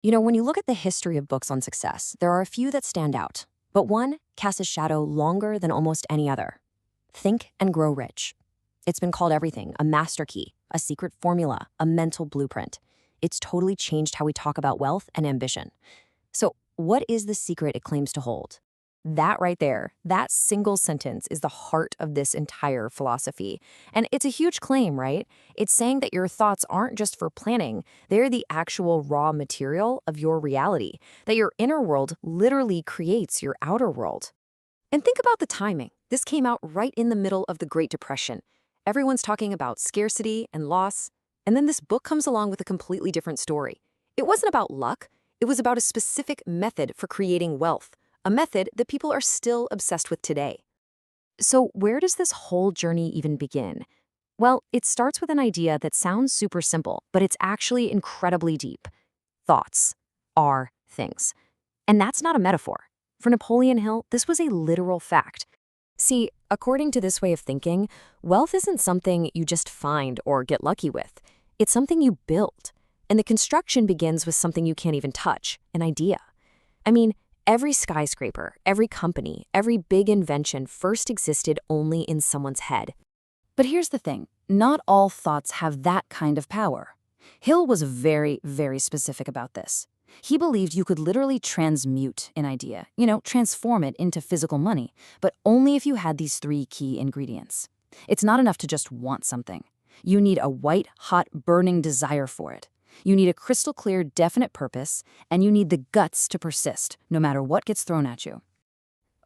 When you look at the history of books on success, there are a few that stand out, but one casts a shadow longer than almost any other. Think and Grow Rich. It's been called everything: a master key, a secret formula, a mental blueprint. It's totally changed how we talk about wealth and ambition. So, what is the secret it claims to hold? That right there, that single sentence is the heart of this entire philosophy. And it's a huge claim, right? It's saying that your thoughts aren't just for planning, they're the actual raw material of your reality, that your inner world literally creates your outer world. And think about the timing. This came out right in the middle of the Great Depression. Everyone's talking about scarcity and loss, and then this book comes along with a completely different story. It wasn't about luck, it was about a specific method for creating wealth. A method that people are still obsessed with today. So where does this whole journey even begin? Well, it starts with an idea that sounds super simple, but it's actually incredibly deep. Thoughts are things. And that's not a metaphor. For Napoleon Hill, this was a literal fact. See, according to this way of thinking, wealth isn't something you just find or get lucky with. It's something you build. And the construction begins with something you can't even touch, an idea. I mean, every skyscraper, every company, every big invention first existed only in someone's head. But here's the thing, not all thoughts have that kind of power. Hill was very, very specific about this. He believed you could literally transmute an idea, transform it into physical money, but only if you had these three key ingredients. It's not enough to just want something. You need a white, hot, burning desire for it. You need a crystal clear, definite purpose, and you need the guts to persist, no matter what gets thrown at you.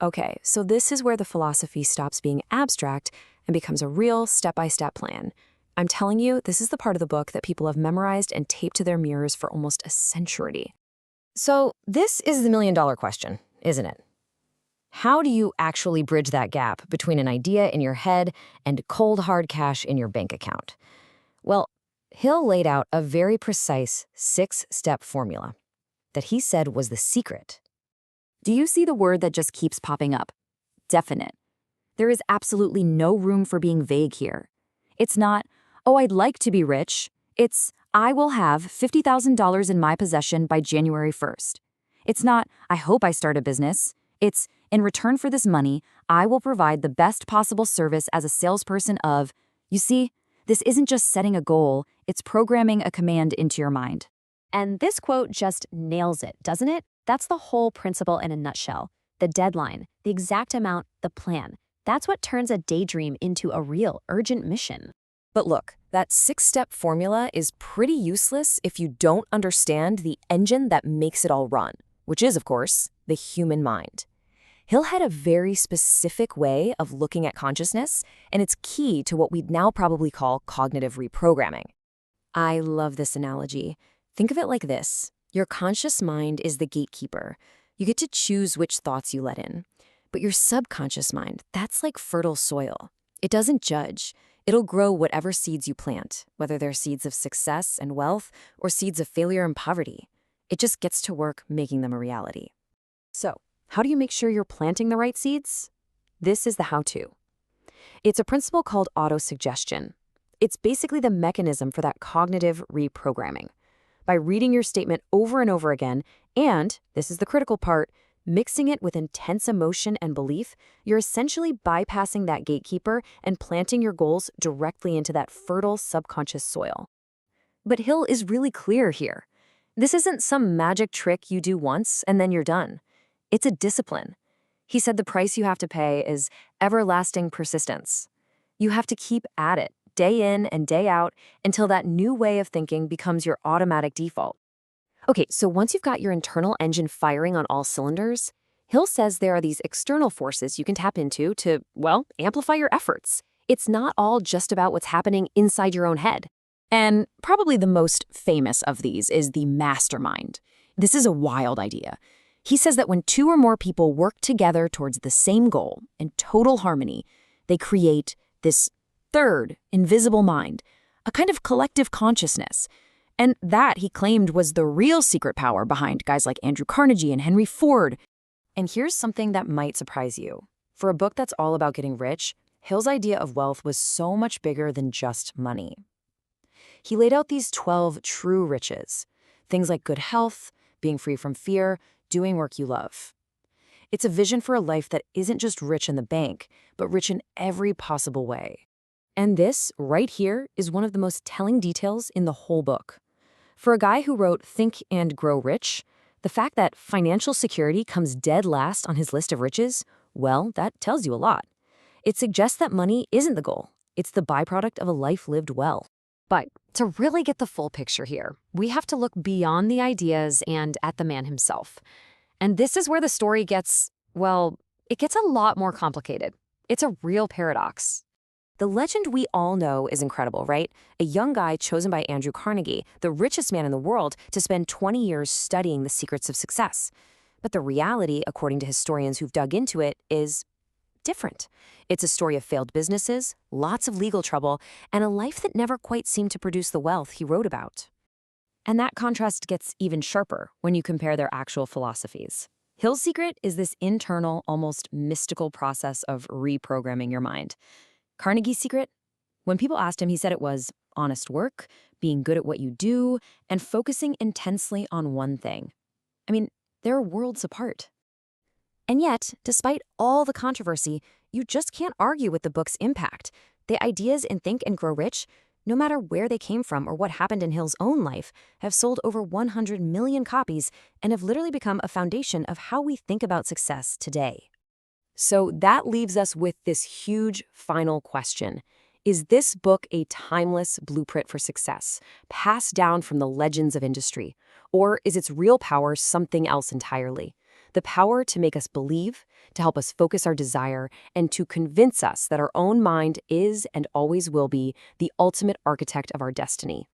Okay, so this is where the philosophy stops being abstract and becomes a real step-by-step plan. I'm telling you, this is the part of the book that people have memorized and taped to their mirrors for almost a century. So this is the million-dollar question, isn't it? How do you actually bridge that gap between an idea in your head and cold, hard cash in your bank account? Well, Hill laid out a very precise 6-step formula that he said was the secret. Do you see the word that just keeps popping up? Definite. There is absolutely no room for being vague here. It's not, oh, I'd like to be rich. It's, I will have $50,000 in my possession by January 1st. It's not, I hope I start a business. It's, in return for this money, I will provide the best possible service as a salesperson of, you see, this isn't just setting a goal, it's programming a command into your mind. And this quote just nails it, doesn't it? That's the whole principle in a nutshell. The deadline, the exact amount, the plan. That's what turns a daydream into a real, urgent mission. But look, that 6-step formula is pretty useless if you don't understand the engine that makes it all run, which is, of course, the human mind. Hill had a very specific way of looking at consciousness, and it's key to what we'd now probably call cognitive reprogramming. I love this analogy. Think of it like this. Your conscious mind is the gatekeeper. You get to choose which thoughts you let in. But your subconscious mind, that's like fertile soil. It doesn't judge. It'll grow whatever seeds you plant, whether they're seeds of success and wealth or seeds of failure and poverty. It just gets to work making them a reality. So, how do you make sure you're planting the right seeds? This is the how-to. It's a principle called autosuggestion. It's basically the mechanism for that cognitive reprogramming. By reading your statement over and over again, and, this is the critical part, mixing it with intense emotion and belief, you're essentially bypassing that gatekeeper and planting your goals directly into that fertile subconscious soil. But Hill is really clear here. This isn't some magic trick you do once and then you're done. It's a discipline. He said the price you have to pay is everlasting persistence. You have to keep at it, day in and day out, until that new way of thinking becomes your automatic default. Okay, so once you've got your internal engine firing on all cylinders, Hill says there are these external forces you can tap into to, well, amplify your efforts. It's not all just about what's happening inside your own head. And probably the most famous of these is the mastermind. This is a wild idea. He says that when 2 or more people work together towards the same goal in total harmony, they create this third, invisible mind, a kind of collective consciousness. And that, he claimed, was the real secret power behind guys like Andrew Carnegie and Henry Ford. And here's something that might surprise you. For a book that's all about getting rich, Hill's idea of wealth was so much bigger than just money. He laid out these 12 true riches, things like good health, being free from fear, doing work you love. It's a vision for a life that isn't just rich in the bank, but rich in every possible way. And this, right here, is one of the most telling details in the whole book. For a guy who wrote Think and Grow Rich, the fact that financial security comes dead last on his list of riches, well, that tells you a lot. It suggests that money isn't the goal. It's the byproduct of a life lived well. But to really get the full picture here, we have to look beyond the ideas and at the man himself. And this is where the story gets, well, it gets a lot more complicated. It's a real paradox. The legend we all know is incredible, right? A young guy chosen by Andrew Carnegie, the richest man in the world, to spend 20 years studying the secrets of success. But the reality, according to historians who've dug into it, is different. It's a story of failed businesses, lots of legal trouble, and a life that never quite seemed to produce the wealth he wrote about. And that contrast gets even sharper when you compare their actual philosophies. Hill's secret is this internal, almost mystical process of reprogramming your mind. Carnegie's secret? When people asked him, he said it was honest work, being good at what you do, and focusing intensely on one thing. I mean, they're worlds apart. And yet, despite all the controversy, you just can't argue with the book's impact. The ideas in Think and Grow Rich, no matter where they came from or what happened in Hill's own life, have sold over 100 million copies and have literally become a foundation of how we think about success today. So that leaves us with this huge final question. Is this book a timeless blueprint for success, passed down from the legends of industry? Or is its real power something else entirely? The power to make us believe, to help us focus our desire, and to convince us that our own mind is and always will be the ultimate architect of our destiny.